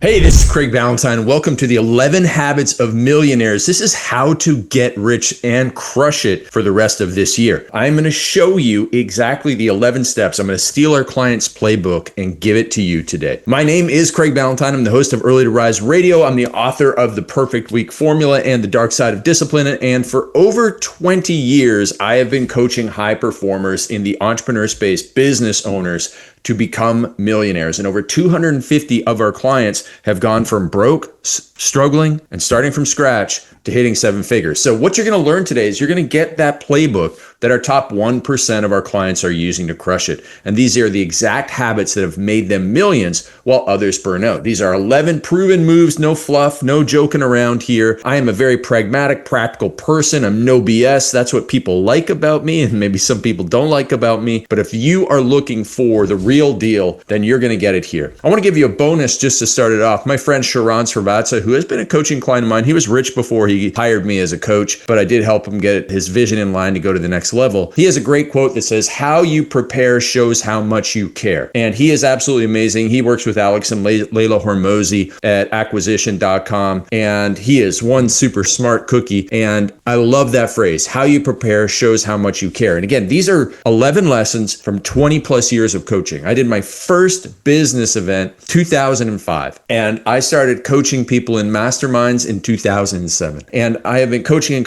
Hey, this is Craig Ballantyne. Welcome to the 11 Habits of Millionaires. This is how to get rich and crush it for the rest of this year. I'm going to show you exactly the 11 steps. I'm going to steal our client's playbook and give it to you today. My name is Craig Ballantyne. I'm the host of Early to Rise Radio. I'm the author of The Perfect Week Formula and The Dark Side of Discipline. And for over 20 years, I have been coaching high performers in the entrepreneur space, business owners, to become millionaires. And over 250 of our clients have gone from broke, struggling, and starting from scratch to hitting seven figures. So what you're going to learn today is you're going to get that playbook that our top 1% of our clients are using to crush it. And these are the exact habits that have made them millions while others burn out. These are 11 proven moves, no fluff, no joking around here. I am a very pragmatic, practical person. I'm no BS. That's what people like about me, and maybe some people don't like about me. But if you are looking for the real deal, then you're going to get it here. I want to give you a bonus just to start it off. My friend Sharran Srivatsaa, who has been a coaching client of mine, he was rich before he hired me as a coach, but I did help him get his vision in line to go to the next level. He has a great quote that says, "How you prepare shows how much you care." And he is absolutely amazing. He works with Alex and Layla Hormozi at acquisition.com, and he is one super smart cookie. And I love that phrase, "How you prepare shows how much you care." And again, these are 11 lessons from 20 plus years of coaching. I did my first business event 2005, and I started coaching people in masterminds in 2007. And I have been coaching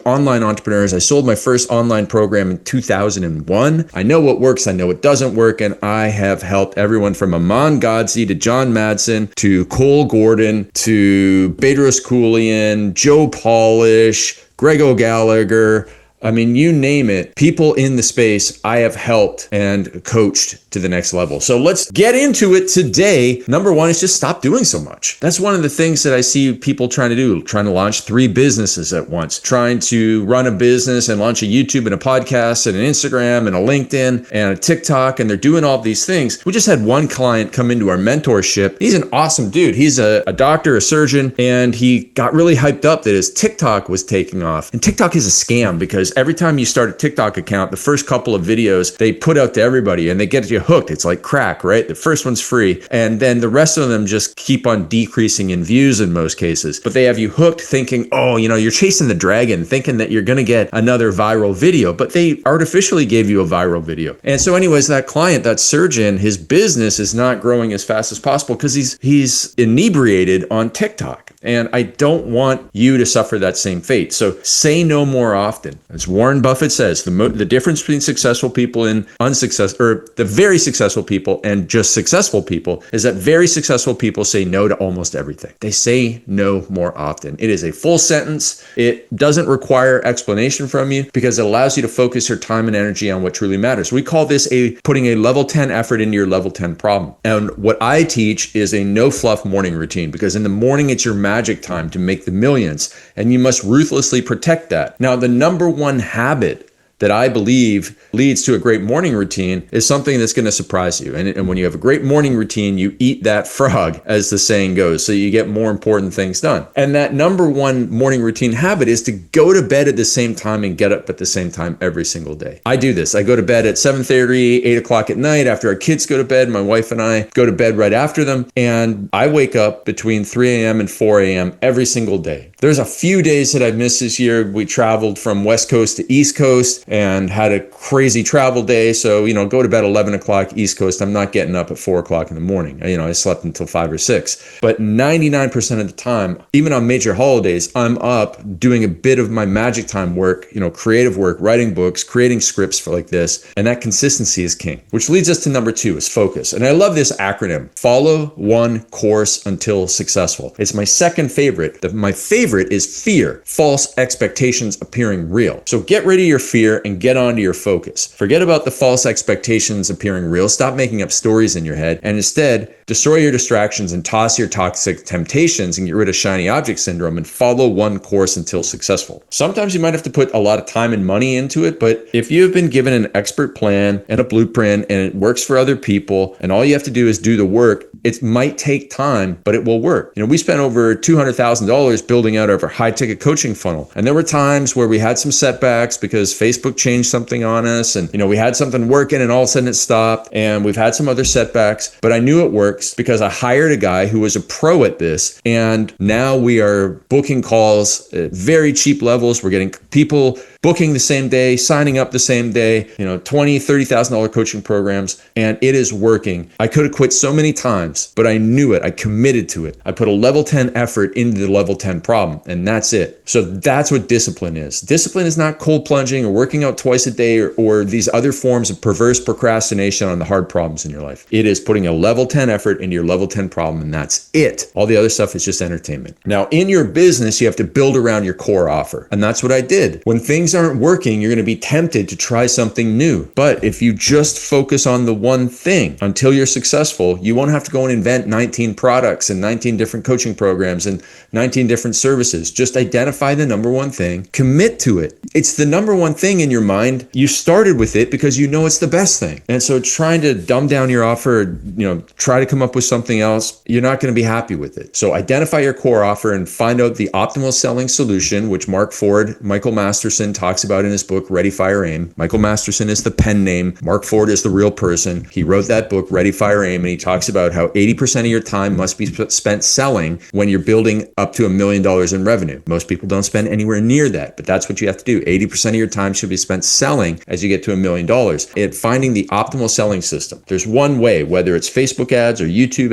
online entrepreneurs. I sold my first online program in 2001. I know what works, I know what doesn't work, and I have helped everyone from Aman Godse to John Madsen to Cole Gordon to Bedros Keuilian, Joe Polish, Greg O'Gallagher. I mean, you name it, people in the space I have helped and coached to the next level. So let's get into it today. Number one is just stop doing so much. That's one of the things that I see people trying to do, trying to launch 3 businesses at once, trying to run a business and launch a YouTube and a podcast and an Instagram and a LinkedIn and a TikTok, and they're doing all these things. We just had one client come into our mentorship. He's an awesome dude. He's a doctor, a surgeon, and he got really hyped up that his TikTok was taking off. And TikTok is a scam because every time you start a TikTok account, the first couple of videos they put out to everybody and they get you hooked. It's like crack, right? The first one's free. And then the rest of them just keep on decreasing in views in most cases. But they have you hooked thinking, oh, you're chasing the dragon, thinking that you're going to get another viral video. But they artificially gave you a viral video. And so anyways, that client, that surgeon, his business is not growing as fast as possible because he's inebriated on TikTok. And I don't want you to suffer that same fate. So say no more often. As Warren Buffett says, the difference between successful people and the very successful people and just successful people is that very successful people say no to almost everything. They say no more often. It is a full sentence. It doesn't require explanation from you because it allows you to focus your time and energy on what truly matters. We call this putting a level 10 effort into your level 10 problem. And what I teach is a no fluff morning routine, because in the morning it's your magic time to make the millions, and you must ruthlessly protect that. Now, the number one habit that I believe leads to a great morning routine is something that's going to surprise you. And when you have a great morning routine, you eat that frog, as the saying goes, so you get more important things done. And that number one morning routine habit is to go to bed at the same time and get up at the same time every single day. I do this. I go to bed at 7:30, 8 o'clock at night after our kids go to bed. My wife and I go to bed right after them. And I wake up between 3 a.m. and 4 a.m. every single day. There's a few days that I've missed this year. We traveled from West Coast to East Coast and had a crazy travel day. So, go to bed 11 o'clock East Coast. I'm not getting up at 4 o'clock in the morning. I slept until 5 or 6. But 99% of the time, even on major holidays, I'm up doing a bit of my magic time work, creative work, writing books, creating scripts like this. And that consistency is king, which leads us to number 2 is focus. And I love this acronym, follow one course until successful. It's my second favorite. My favorite is fear, false expectations appearing real. So get rid of your fear and get onto your focus. Forget about the false expectations appearing real. Stop making up stories in your head and instead destroy your distractions and toss your toxic temptations and get rid of shiny object syndrome and follow one course until successful. Sometimes you might have to put a lot of time and money into it, but if you have been given an expert plan and a blueprint and it works for other people and all you have to do is do the work, it might take time, but it will work. We spent over $200,000 building out our high ticket coaching funnel. And there were times where we had some setbacks because Facebook Facebook changed something on us, and we had something working and all of a sudden it stopped, and we've had some other setbacks, but I knew it works because I hired a guy who was a pro at this, and now we are booking calls at very cheap levels. We're getting people booking the same day, signing up the same day, $20,000, $30,000 coaching programs, and it is working. I could have quit so many times, but I knew it. I committed to it. I put a level 10 effort into the level 10 problem, and that's it. So that's what discipline is. Discipline is not cold plunging or working out twice a day or these other forms of perverse procrastination on the hard problems in your life. It is putting a level 10 effort into your level 10 problem, and that's it. All the other stuff is just entertainment. Now, in your business, you have to build around your core offer, and that's what I did. When things aren't working, you're going to be tempted to try something new. But if you just focus on the one thing until you're successful, you won't have to go and invent 19 products and 19 different coaching programs and 19 different services. Just identify the number one thing, commit to it. It's the number one thing in your mind. You started with it because you know it's the best thing. And so trying to dumb down your offer, try to come up with something else, you're not going to be happy with it. So identify your core offer and find out the optimal selling solution, which Michael Masterson talks about in his book, Ready, Fire, Aim. Michael Masterson is the pen name. Mark Ford is the real person. He wrote that book, Ready, Fire, Aim, and he talks about how 80% of your time must be spent selling when you're building up to $1 million in revenue. Most people don't spend anywhere near that, but that's what you have to do. 80% of your time should be spent selling as you get to $1 million. At finding the optimal selling system. There's one way, whether it's Facebook ads or YouTube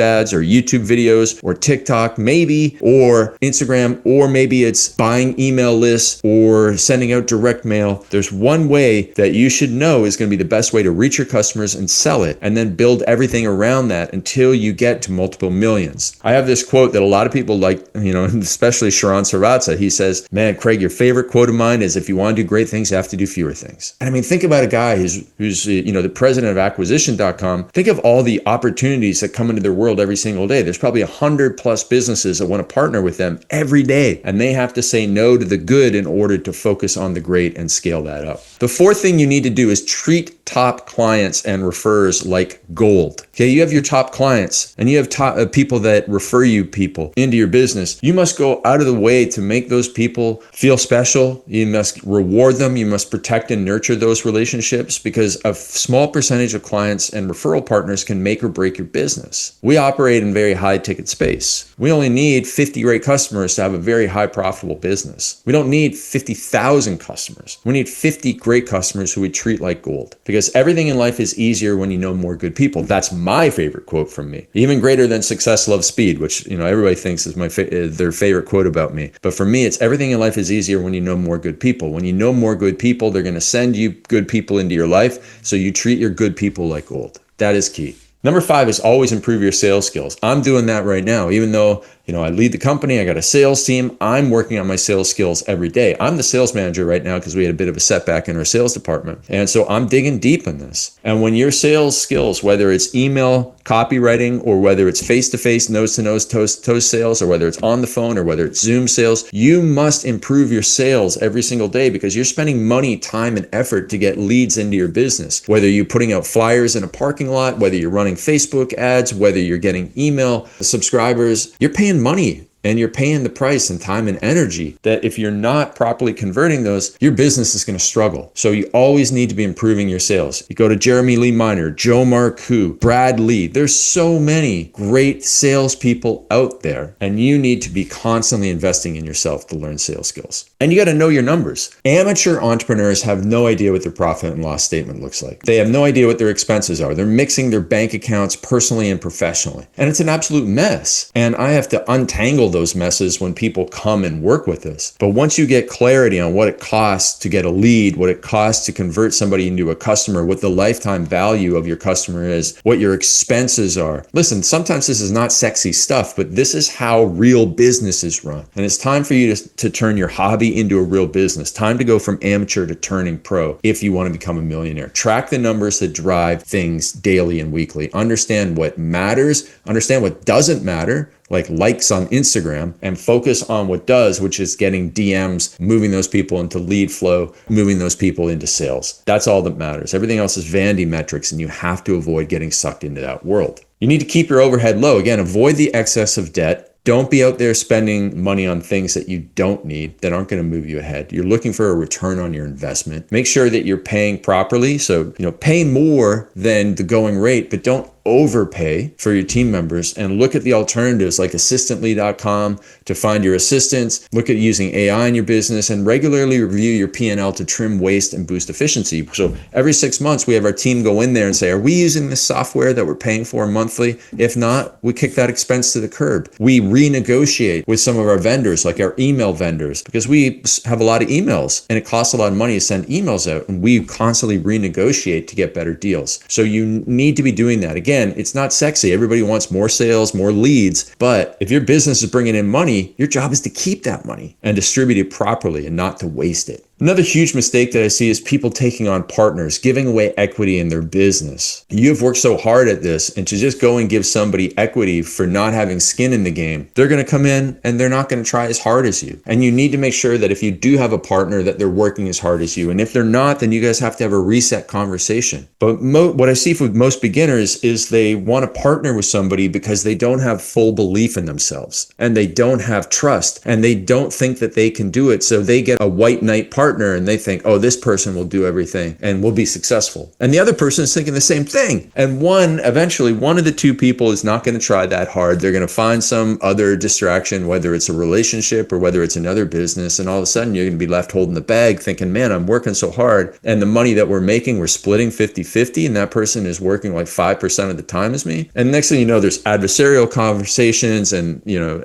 videos or TikTok, maybe, or Instagram, or maybe it's buying email lists or sending out direct mail. There's one way that you should know is going to be the best way to reach your customers and sell it, and then build everything around that until you get to multiple millions. I have this quote that a lot of people like, especially Sharran Srivatsaa. He says, "Man, Craig, your favorite quote of mine is, if you want to do great things, you have to do fewer things." And I mean, think about a guy who's the president of acquisition.com. Think of all the opportunities that come into their world every single day. There's probably 100 plus businesses that want to partner with them every day, and they have to say no to the good in order to focus on the great and scale that up. The fourth thing you need to do is treat top clients and referrers like gold. Okay, you have your top clients and you have top people that refer you people into your business. You must go out of the way to make those people feel special. You must reward them. You must protect and nurture those relationships, because a small percentage of clients and referral partners can make or break your business. We operate in very high ticket space. We only need 50 great customers to have a very high profitable business. We don't need 50,000 customers. We need 50 great customers who we treat like gold, because everything in life is easier when you know more good people. That's my favorite quote from me. Even greater than success loves speed, which everybody thinks is their favorite quote about me. But for me, it's everything in life is easier when you know more good people. When you know more good people, they're going to send you good people into your life. So you treat your good people like gold. That is key. Number 5 is always improve your sales skills. I'm doing that right now. Even though, I lead the company, I got a sales team, I'm working on my sales skills every day. I'm the sales manager right now because we had a bit of a setback in our sales department. And so I'm digging deep in this. And when your sales skills, whether it's email copywriting, or whether it's face-to-face, nose-to-nose, toast sales, or whether it's on the phone, or whether it's Zoom sales, you must improve your sales every single day, because you're spending money, time, and effort to get leads into your business. Whether you're putting out flyers in a parking lot, whether you're running Facebook ads, whether you're getting email subscribers, you're paying money. And you're paying the price in time and energy that if you're not properly converting those, your business is going to struggle. So you always need to be improving your sales. You go to Jeremy Lee Minor, Joe Marcoux, Brad Lee. There's so many great salespeople out there, and you need to be constantly investing in yourself to learn sales skills. And you got to know your numbers. Amateur entrepreneurs have no idea what their profit and loss statement looks like. They have no idea what their expenses are. They're mixing their bank accounts personally and professionally. And it's an absolute mess. And I have to untangle those messes when people come and work with us. But once you get clarity on what it costs to get a lead, what it costs to convert somebody into a customer, what the lifetime value of your customer is, what your expenses are. Listen, sometimes this is not sexy stuff, but this is how real business is run. And it's time for you to turn your hobby into a real business. Time to go from amateur to turning pro if you want to become a millionaire. Track the numbers that drive things daily and weekly. Understand what matters, understand what doesn't matter, like likes on Instagram, and focus on what does, which is getting DMs, moving those people into lead flow, moving those people into sales. That's all that matters. Everything else is vanity metrics, and you have to avoid getting sucked into that world. You need to keep your overhead low. Again, avoid the excess of debt. Don't be out there spending money on things that you don't need, that aren't going to move you ahead. You're looking for a return on your investment. Make sure that you're paying properly. So, pay more than the going rate, but don't overpay for your team members, and look at the alternatives like assistantly.com to find your assistants. Look at using AI in your business, and regularly review your P&L to trim waste and boost efficiency. So every 6 months, we have our team go in there and say, are we using this software that we're paying for monthly? If not, we kick that expense to the curb. We renegotiate with some of our vendors, like our email vendors, because we have a lot of emails and it costs a lot of money to send emails out, and we constantly renegotiate to get better deals. So you need to be doing that. Again, it's not sexy. Everybody wants more sales, more leads. But if your business is bringing in money, your job is to keep that money and distribute it properly and not to waste it. Another huge mistake that I see is people taking on partners, giving away equity in their business. You've worked so hard at this, and to just go and give somebody equity for not having skin in the game, they're going to come in and they're not going to try as hard as you. And you need to make sure that if you do have a partner, that they're working as hard as you. And if they're not, then you guys have to have a reset conversation. But what I see with most beginners is they want to partner with somebody because they don't have full belief in themselves, and they don't have trust, and they don't think that they can do it. So they get a white knight partner, and they think, oh, this person will do everything and will be successful. And the other person is thinking the same thing. And eventually one of the two people is not going to try that hard. They're going to find some other distraction, whether it's a relationship or whether it's another business. And all of a sudden you're going to be left holding the bag thinking, man, I'm working so hard, and the money that we're making, we're splitting 50-50, and that person is working like 5% of the time as me. And next thing you know, there's adversarial conversations and,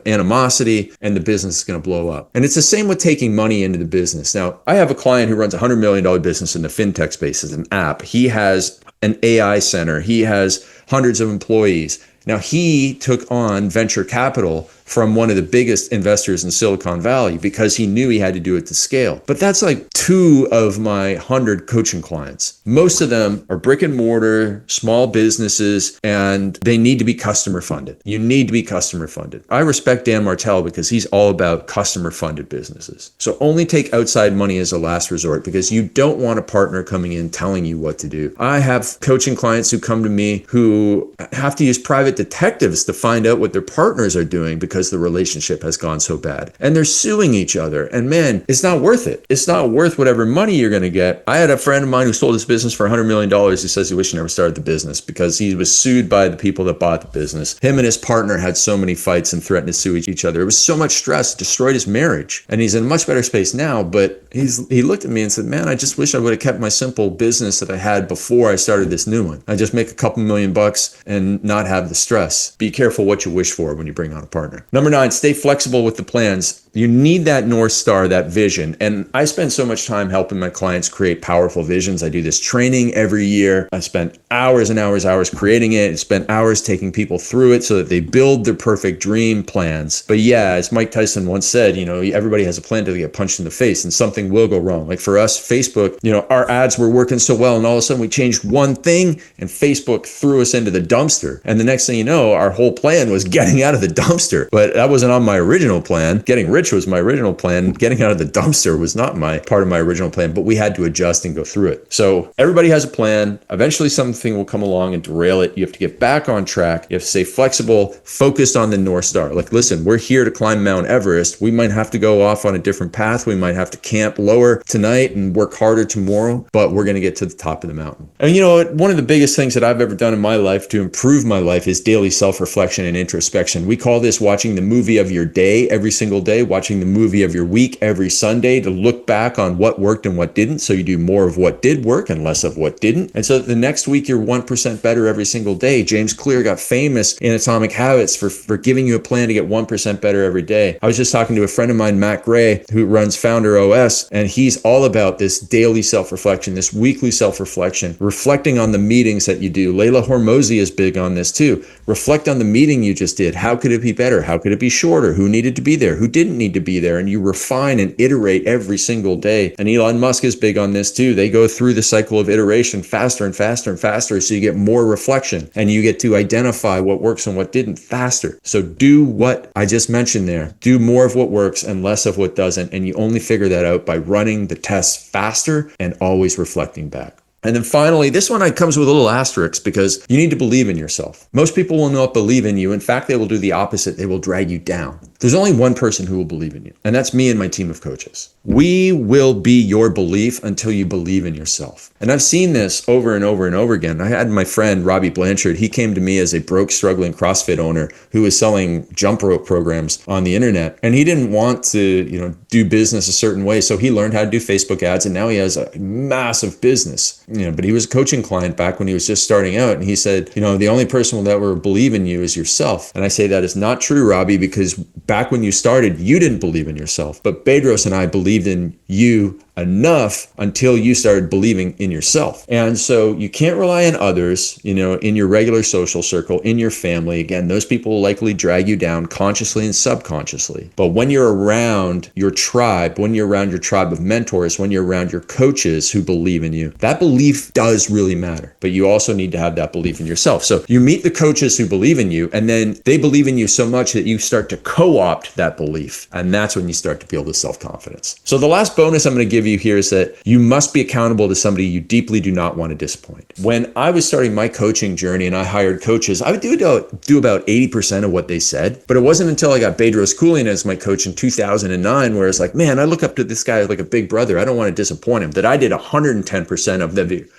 animosity, and the business is going to blow up. And it's the same with taking money into the business. Now, I have a client who runs a $100 million business in the fintech space as an app. He has an AI center. He has hundreds of employees. Now, he took on venture capital from one of the biggest investors in Silicon Valley because he knew he had to do it to scale. But that's like 2 of my 100 coaching clients. Most of them are brick and mortar, small businesses, and they need to be customer funded. You need to be customer funded. I respect Dan Martell because he's all about customer funded businesses. So only take outside money as a last resort, because you don't want a partner coming in telling you what to do. I have coaching clients who come to me who have to use private detectives to find out what their partners are doing because the relationship has gone so bad, and they're suing each other. And man, it's not worth it. It's not worth whatever money you're going to get. I had a friend of mine who sold his business for $100 million. He says he wished he never started the business because he was sued by the people that bought the business. Him and his partner had so many fights and threatened to sue each other. It was so much stress, it destroyed his marriage. And he's in a much better space now, but he looked at me and said, man, I just wish I would have kept my simple business that I had before I started this new one. I just make a couple $1,000,000 and not have the stress. Be careful what you wish for when you bring on a partner. Number 9, stay flexible with the plans. You need that North Star, that vision. And I spend so much time helping my clients create powerful visions. I do this training every year. I spend hours and hours creating it. I spend hours taking people through it so that they build their perfect dream plans. But yeah, as Mike Tyson once said, everybody has a plan till they get punched in the face, and something will go wrong. Like for us, Facebook, our ads were working so well, and all of a sudden we changed one thing and Facebook threw us into the dumpster. And the next thing you know, our whole plan was getting out of the dumpster. But that wasn't on my original plan. Getting rich was my original plan. Getting out of the dumpster was not part of my original plan, but we had to adjust and go through it. So everybody has a plan. Eventually something will come along and derail it. You have to get back on track. You have to stay flexible, focused on the North Star. Like, listen, we're here to climb Mount Everest. We might have to go off on a different path. We might have to camp lower tonight and work harder tomorrow, but we're going to get to the top of the mountain. And one of the biggest things that I've ever done in my life to improve my life is daily self-reflection and introspection. We call this watching the movie of your day every single day, watching the movie of your week every Sunday, to look back on what worked and what didn't, so you do more of what did work and less of what didn't. And so the next week you're 1% better every single day. James Clear got famous in Atomic Habits for giving you a plan to get 1% better every day. I was just talking to a friend of mine, Matt Gray, who runs Founder OS, and he's all about this daily self-reflection, this weekly self-reflection, reflecting on the meetings that you do. Layla Hormozi is big on this too. Reflect on the meeting you just did. How could it be better? How could it be shorter? Who needed to be there? Who didn't need to be there? And you refine and iterate every single day. And Elon Musk is big on this too. They go through the cycle of iteration faster and faster and faster, so you get more reflection and you get to identify what works and what didn't faster. So do what I just mentioned there. Do more of what works and less of what doesn't. And you only figure that out by running the tests faster and always reflecting back. And then finally, this one comes with a little asterisk because you need to believe in yourself. Most people will not believe in you. In fact, they will do the opposite. They will drag you down. There's only one person who will believe in you, and that's me and my team of coaches. We will be your belief until you believe in yourself. And I've seen this over and over and over again. I had my friend, Robbie Blanchard. He came to me as a broke, struggling CrossFit owner who was selling jump rope programs on the internet. And he didn't want to, do business a certain way. So he learned how to do Facebook ads, and now he has a massive business. But he was a coaching client back when he was just starting out. And he said, the only person that will believe in you is yourself. And I say that is not true, Robbie, because back when you started, you didn't believe in yourself. But Bedros and I believed in you enough until you started believing in yourself. And so you can't rely on others, in your regular social circle, in your family. Again, those people will likely drag you down consciously and subconsciously. But when you're around your tribe, when you're around your tribe of mentors, when you're around your coaches who believe in you, that belief does really matter. But you also need to have that belief in yourself. So you meet the coaches who believe in you, and then they believe in you so much that you start to co-opt that belief. And that's when you start to build the self-confidence. So the last bonus I'm going to give you here is that you must be accountable to somebody you deeply do not want to disappoint. When I was starting my coaching journey and I hired coaches, I would do about 80% of what they said. But it wasn't until I got Bedros Keuilian as my coach in 2009 where it's like, man, I look up to this guy like a big brother. I don't want to disappoint him. That I did 110% of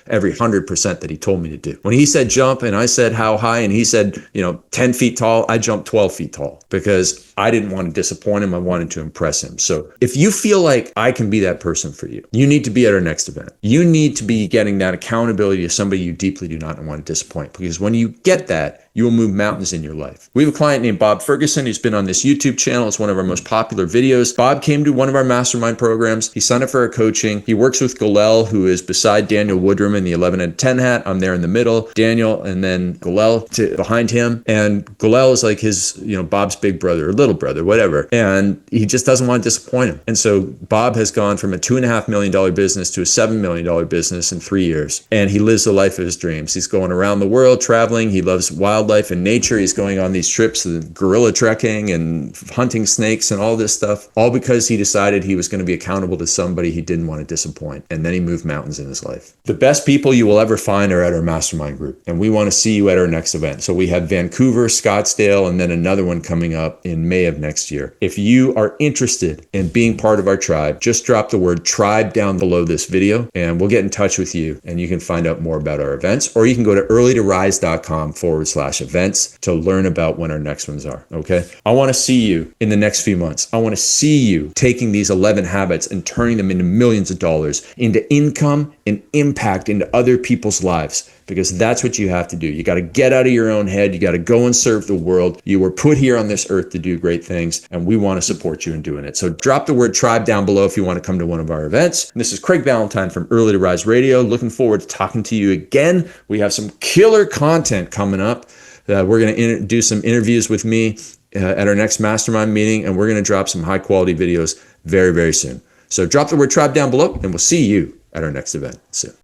every 100% that he told me to do. When he said jump and I said how high and he said, 10 feet tall, I jumped 12 feet tall because I didn't want to disappoint him. I wanted to impress him. So if you feel like I can be that person for you, you need to be at our next event. You need to be getting that accountability to somebody you deeply do not want to disappoint, because when you get that, you will move mountains in your life. We have a client named Bob Ferguson who's been on this YouTube channel. It's one of our most popular videos. Bob came to one of our mastermind programs. He signed up for our coaching. He works with Galel, who is beside Daniel Woodrum in the 11 and 10 hat. I'm there in the middle, Daniel, and then Galel behind him. And Galel is like his, Bob's big brother or little brother, whatever. And he just doesn't want to disappoint him. And so Bob has gone from a $2.5 million business to a $7 million business in 3 years. And he lives the life of his dreams. He's going around the world traveling. He loves wildlife and nature. He's going on these trips, gorilla trekking and hunting snakes and all this stuff, all because he decided he was going to be accountable to somebody he didn't want to disappoint. And then he moved mountains in his life. The best people you will ever find are at our mastermind group. And we want to see you at our next event. So we have Vancouver, Scottsdale, and then another one coming up in May of next year. If you are interested in being part of our tribe, just drop the word tribe down below this video and we'll get in touch with you and you can find out more about our events, or you can go to earlytorise.com/events to learn about when our next ones are. Okay. I want to see you in the next few months. I want to see you taking these 11 habits and turning them into millions of dollars, into income and impact into other people's lives. Because that's what you have to do. You got to get out of your own head. You got to go and serve the world. You were put here on this earth to do great things, and we want to support you in doing it. So drop the word tribe down below if you want to come to one of our events. And this is Craig Valentine from Early to Rise Radio. Looking forward to talking to you again. We have some killer content coming up. We're going to do some interviews with me at our next mastermind meeting, and we're going to drop some high quality videos very, very soon. So drop the word tribe down below, and we'll see you at our next event soon.